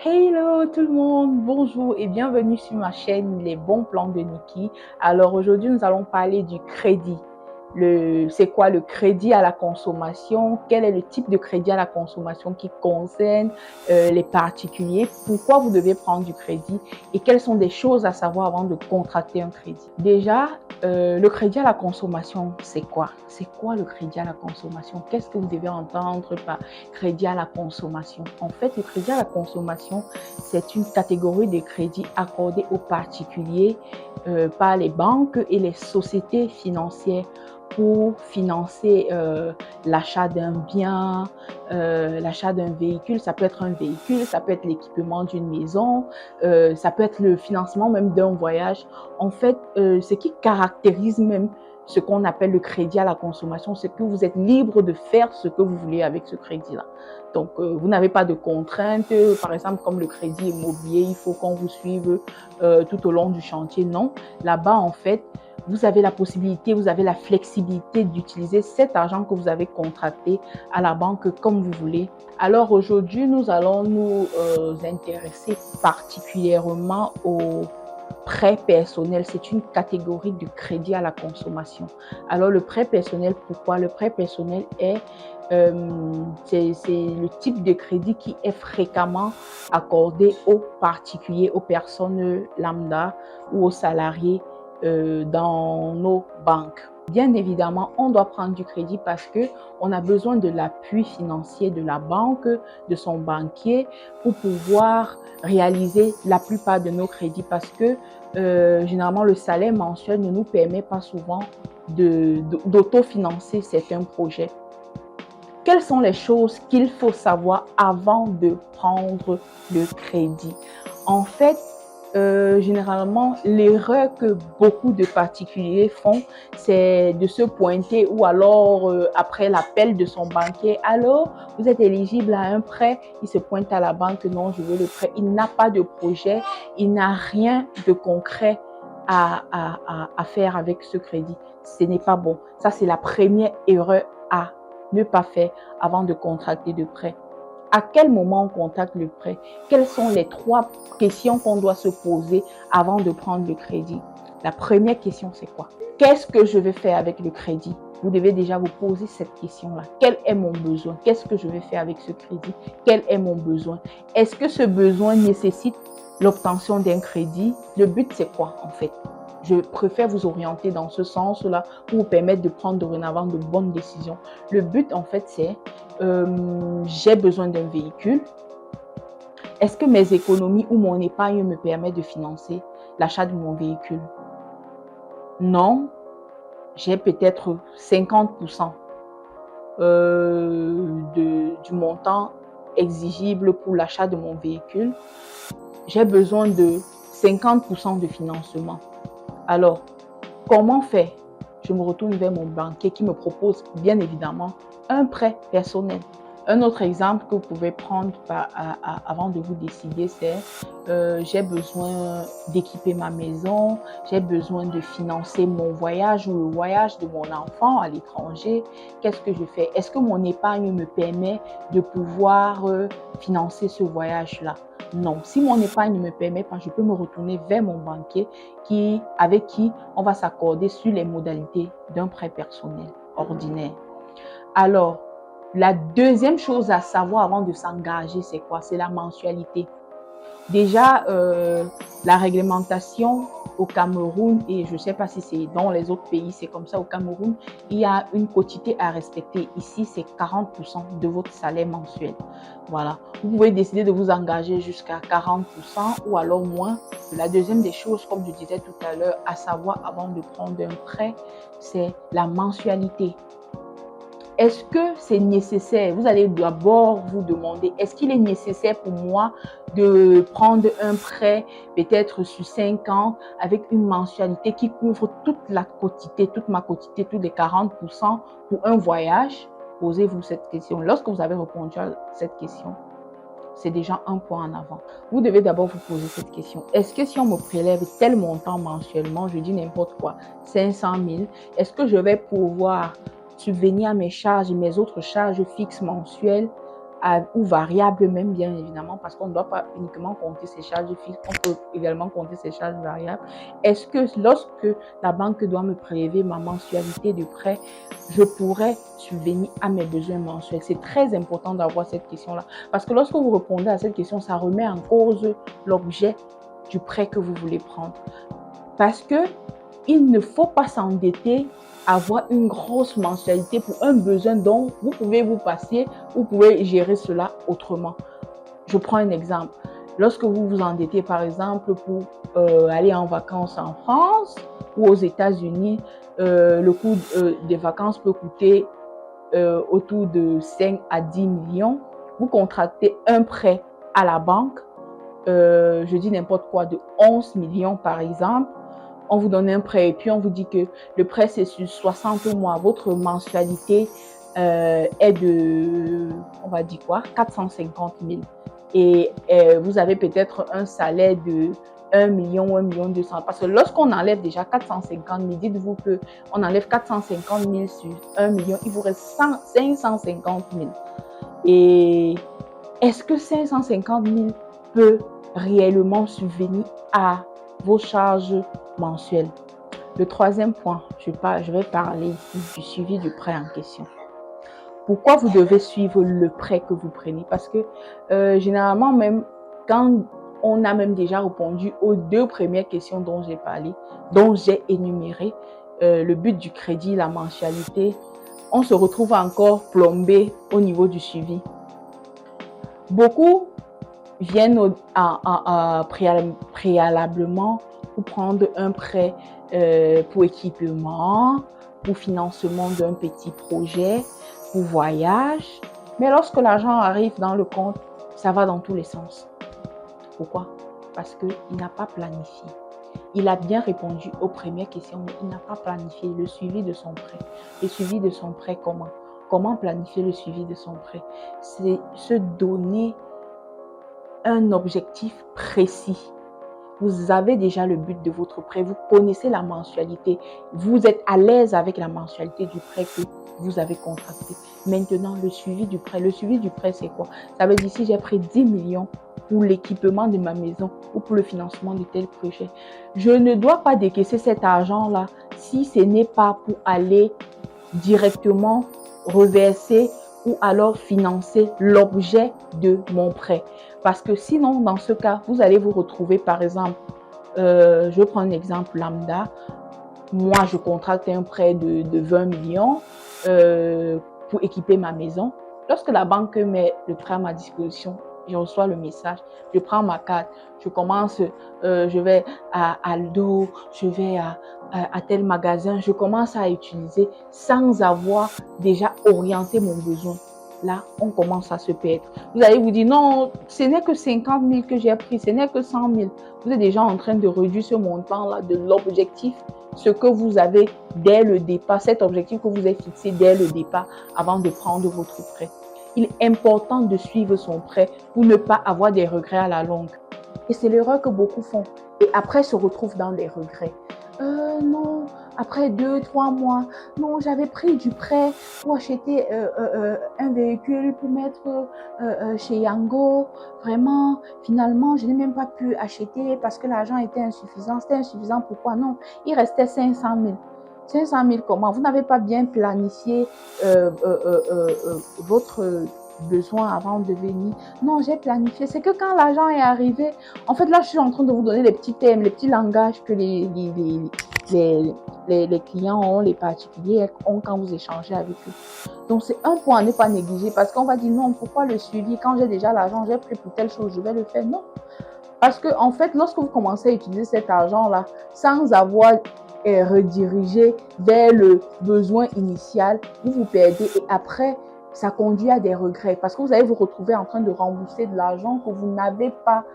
Hello tout le monde, bonjour et bienvenue sur ma chaîne Les bons plans de Nikki. Alors aujourd'hui, nous allons parler du crédit. C'est quoi le crédit à la consommation? Quel est le type de crédit à la consommation qui concerne les particuliers? Pourquoi vous devez prendre du crédit? Et quelles sont des choses à savoir avant de contracter un crédit? Déjà, le crédit à la consommation, c'est quoi? C'est quoi le crédit à la consommation? Qu'est-ce que vous devez entendre par crédit à la consommation? En fait, le crédit à la consommation, c'est une catégorie de crédits accordés aux particuliers par les banques et les sociétés financières pour financer l'achat d'un bien, l'achat d'un véhicule. Ça peut être un véhicule, ça peut être l'équipement d'une maison, ça peut être le financement même d'un voyage. En fait, ce qui caractérise même ce qu'on appelle le crédit à la consommation, c'est que vous êtes libre de faire ce que vous voulez avec ce crédit-là. Donc, vous n'avez pas de contraintes, par exemple, comme le crédit immobilier, il faut qu'on vous suive tout au long du chantier. Non, là-bas, en fait, vous avez la possibilité, vous avez la flexibilité d'utiliser cet argent que vous avez contracté à la banque comme vous voulez. Alors aujourd'hui, nous allons nous intéresser particulièrement aux prêt personnel. C'est une catégorie de crédit à la consommation. Alors le prêt personnel, pourquoi? Le prêt personnel c'est le type de crédit qui est fréquemment accordé aux particuliers, aux personnes lambda ou aux salariés dans nos banques. Bien évidemment, on doit prendre du crédit parce qu'on a besoin de l'appui financier de la banque, de son banquier, pour pouvoir réaliser la plupart de nos crédits parce que généralement, le salaire mensuel ne nous permet pas souvent d'autofinancer certains projets. Quelles sont les choses qu'il faut savoir avant de prendre le crédit? En fait, généralement, l'erreur que beaucoup de particuliers font, c'est de se pointer ou alors après l'appel de son banquier, alors vous êtes éligible à un prêt, il se pointe à la banque, non, je veux le prêt. Il n'a pas de projet, il n'a rien de concret à faire avec ce crédit. Ce n'est pas bon. Ça, c'est la première erreur à ne pas faire avant de contracter de prêt. À quel moment on contacte le prêt? Quelles sont les 3 questions qu'on doit se poser avant de prendre le crédit? La première question, c'est quoi? Qu'est-ce que je vais faire avec le crédit? Vous devez déjà vous poser cette question-là. Quel est mon besoin? Qu'est-ce que je vais faire avec ce crédit? Quel est mon besoin? Est-ce que ce besoin nécessite l'obtention d'un crédit? Le but, c'est quoi en fait? Je préfère vous orienter dans ce sens-là pour vous permettre de prendre dorénavant de bonnes décisions. Le but, en fait, c'est j'ai besoin d'un véhicule. Est-ce que mes économies ou mon épargne me permet de financer l'achat de mon véhicule? Non, j'ai peut-être 50% du montant exigible pour l'achat de mon véhicule. J'ai besoin de 50% de financement. Alors, comment faire? Je me retourne vers mon banquier qui me propose bien évidemment un prêt personnel. Un autre exemple que vous pouvez prendre avant de vous décider, c'est j'ai besoin d'équiper ma maison, j'ai besoin de financer mon voyage ou le voyage de mon enfant à l'étranger. Qu'est-ce que je fais? Est-ce que mon épargne me permet de pouvoir financer ce voyage-là? Non. Si mon épargne ne me permet pas, je peux me retourner vers mon banquier avec qui on va s'accorder sur les modalités d'un prêt personnel ordinaire. Alors, la deuxième chose à savoir avant de s'engager, c'est quoi? C'est la mensualité. Déjà, la réglementation au Cameroun, et je ne sais pas si c'est dans les autres pays, c'est comme ça au Cameroun, il y a une quotité à respecter. Ici, c'est 40% de votre salaire mensuel. Voilà. Vous pouvez décider de vous engager jusqu'à 40% ou alors moins. La deuxième des choses, comme je disais tout à l'heure, à savoir avant de prendre un prêt, c'est la mensualité. Est-ce que c'est nécessaire? Vous allez d'abord vous demander, est-ce qu'il est nécessaire pour moi de prendre un prêt peut-être sur 5 ans avec une mensualité qui couvre toute la quotité, toute ma quotité, tous les 40% pour un voyage? Posez-vous cette question. Lorsque vous avez répondu à cette question, c'est déjà un point en avant. Vous devez d'abord vous poser cette question. Est-ce que si on me prélève tel montant mensuellement, je dis n'importe quoi, 500 000, est-ce que je vais pouvoir subvenir à mes charges et mes autres charges fixes mensuelles ou variable même, bien évidemment, parce qu'on ne doit pas uniquement compter ses charges fixes, on peut également compter ses charges variables. Est-ce que lorsque la banque doit me prélever ma mensualité de prêt, je pourrais subvenir à mes besoins mensuels? C'est très important d'avoir cette question-là, parce que lorsque vous répondez à cette question, ça remet en cause l'objet du prêt que vous voulez prendre. Parce que il ne faut pas s'endetter, avoir une grosse mensualité pour un besoin dont vous pouvez vous passer, vous pouvez gérer cela autrement. Je prends un exemple. Lorsque vous vous endettez, par exemple, pour aller en vacances en France ou aux États-Unis, le coût des vacances peut coûter autour de 5 à 10 millions. Vous contractez un prêt à la banque, je dis n'importe quoi, de 11 millions par exemple. On vous donne un prêt et puis on vous dit que le prêt c'est sur 60 mois. Votre mensualité est de, on va dire quoi, 450 000. Et vous avez peut-être un salaire de 1 million, 1 million 200. Parce que lorsqu'on enlève déjà 450 000, dites-vous qu'on enlève 450 000 sur 1 million, il vous reste 550 000. Et est-ce que 550 000 peut réellement subvenir à vos charges mensuelles? Le troisième point, je vais parler ici du suivi du prêt en question. Pourquoi vous devez suivre le prêt que vous prenez? Parce que généralement, même quand on a même déjà répondu aux 2 premières questions dont j'ai parlé, dont j'ai énuméré, le but du crédit, la mensualité, on se retrouve encore plombé au niveau du suivi. Beaucoup viennent préalablement pour prendre un prêt pour équipement, pour financement d'un petit projet, pour voyage. Mais lorsque l'argent arrive dans le compte, ça va dans tous les sens. Pourquoi? Parce qu'il n'a pas planifié. Il a bien répondu aux premières questions, mais il n'a pas planifié le suivi de son prêt. Le suivi de son prêt, comment? Comment planifier le suivi de son prêt? C'est se donner un objectif précis. Vous avez déjà le but de votre prêt, vous connaissez la mensualité, vous êtes à l'aise avec la mensualité du prêt que vous avez contracté. Maintenant, le suivi du prêt. Le suivi du prêt, c'est quoi? Ça veut dire si j'ai pris 10 millions pour l'équipement de ma maison ou pour le financement de tel projet, je ne dois pas décaisser cet argent-là si ce n'est pas pour aller directement reverser ou alors financer l'objet de mon prêt. Parce que sinon, dans ce cas, vous allez vous retrouver, par exemple, je prends un exemple lambda. Moi, je contracte un prêt de 20 millions pour équiper ma maison. Lorsque la banque met le prêt à ma disposition, je reçois le message, je prends ma carte, je commence, je vais à Aldo, je vais à tel magasin, je commence à utiliser sans avoir déjà orienté mon besoin. Là, on commence à se perdre. Vous allez vous dire, non, ce n'est que 50 000 que j'ai pris, ce n'est que 100 000. Vous êtes déjà en train de réduire ce montant-là de l'objectif, ce que vous avez dès le départ, cet objectif que vous avez fixé dès le départ avant de prendre votre prêt. Il est important de suivre son prêt pour ne pas avoir des regrets à la longue. Et c'est l'erreur que beaucoup font. Et après, se retrouvent dans des regrets. Non, après 2-3 mois, non, j'avais pris du prêt pour acheter un véhicule pour mettre chez Yango. Vraiment, finalement, je n'ai même pas pu acheter parce que l'argent était insuffisant. C'était insuffisant, pourquoi? Non, il restait 500 000. 500 000 comment? Vous n'avez pas bien planifié votre besoin avant de venir. Non, j'ai planifié. C'est que quand l'argent est arrivé, en fait, là, je suis en train de vous donner les petits thèmes, les petits langages que les clients ont, les particuliers ont quand vous échangez avec eux. Donc, c'est un point à ne pas négliger parce qu'on va dire non, pourquoi le suivi? Quand j'ai déjà l'argent, j'ai pris pour telle chose, je vais le faire. Non. Parce que, en fait, lorsque vous commencez à utiliser cet argent-là sans avoir redirigé vers le besoin initial, vous vous perdez et après, ça conduit à des regrets parce que vous allez vous retrouver en train de rembourser de l'argent que vous n'avez pas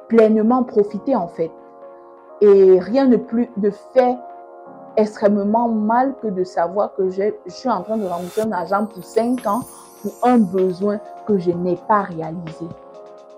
pleinement profité en fait. Et rien de fait extrêmement mal que de savoir que je suis en train de rembourser un argent pour 5 ans pour un besoin que je n'ai pas réalisé.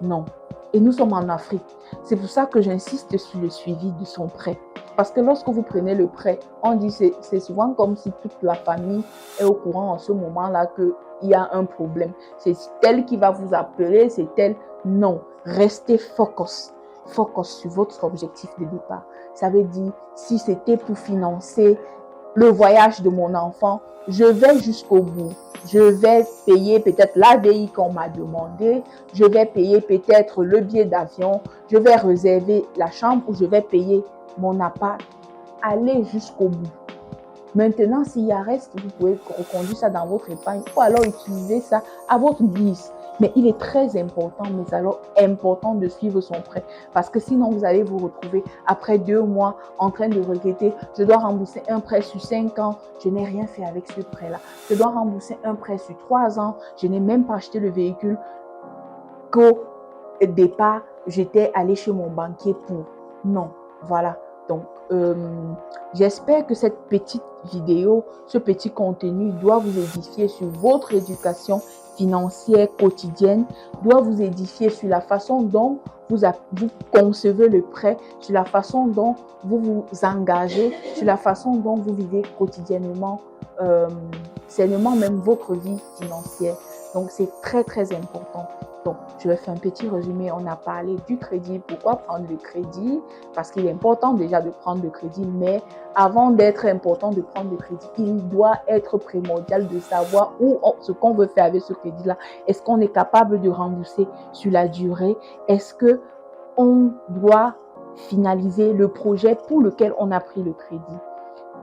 Non. Et nous sommes en Afrique. C'est pour ça que j'insiste sur le suivi de son prêt. Parce que lorsque vous prenez le prêt, on dit c'est souvent comme si toute la famille est au courant en ce moment-là qu'il y a un problème. C'est tel qui va vous appeler, c'est tel. Non, restez focus sur votre objectif de départ. Ça veut dire, si c'était pour financer le voyage de mon enfant, je vais jusqu'au bout. Je vais payer peut-être l'ADI qu'on m'a demandé, je vais payer peut-être le billet d'avion, je vais réserver la chambre ou je vais payer mon appart. Allez jusqu'au bout. Maintenant, s'il y a reste, vous pouvez reconduire ça dans votre épargne ou alors utiliser ça à votre guise. Mais il est très important, mais alors important de suivre son prêt. Parce que sinon, vous allez vous retrouver après 2 mois en train de regretter. Je dois rembourser un prêt sur 5 ans. Je n'ai rien fait avec ce prêt-là. Je dois rembourser un prêt sur 3 ans. Je n'ai même pas acheté le véhicule qu'au départ, j'étais allé chez mon banquier pour. Non, voilà. Donc, j'espère que cette petite vidéo, ce petit contenu doit vous édifier sur votre éducation financière quotidienne, doit vous édifier sur la façon dont vous concevez le prêt, sur la façon dont vous vous engagez, sur la façon dont vous vivez quotidiennement, sainement même votre vie financière. Donc, c'est très, très important. Donc, je vais faire un petit résumé. On a parlé du crédit. Pourquoi prendre le crédit? Parce qu'il est important déjà de prendre le crédit, mais avant d'être important de prendre le crédit, il doit être primordial de savoir ce qu'on veut faire avec ce crédit-là. Est-ce qu'on est capable de rembourser sur la durée? Est-ce qu'on doit finaliser le projet pour lequel on a pris le crédit?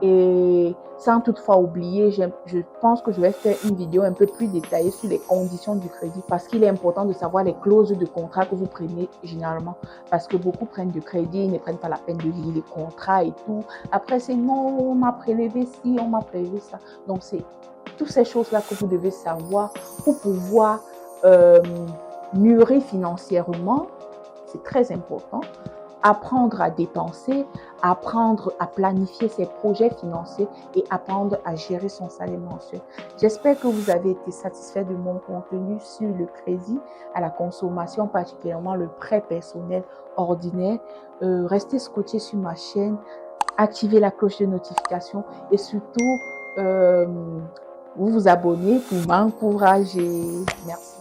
Et sans toutefois oublier, je pense que je vais faire une vidéo un peu plus détaillée sur les conditions du crédit parce qu'il est important de savoir les clauses de contrat que vous prenez généralement. Parce que beaucoup prennent du crédit, ils ne prennent pas la peine de lire les contrats et tout. Après, c'est non, on m'a prélevé ci, on m'a prélevé ça. Donc, c'est toutes ces choses-là que vous devez savoir pour pouvoir mûrir financièrement. C'est très important. Apprendre à dépenser, apprendre à planifier ses projets financiers et apprendre à gérer son salaire mensuel. J'espère que vous avez été satisfait de mon contenu sur le crédit à la consommation, particulièrement le prêt personnel ordinaire. Restez scotché sur ma chaîne, activez la cloche de notification et surtout, vous vous abonnez pour m'encourager. Merci.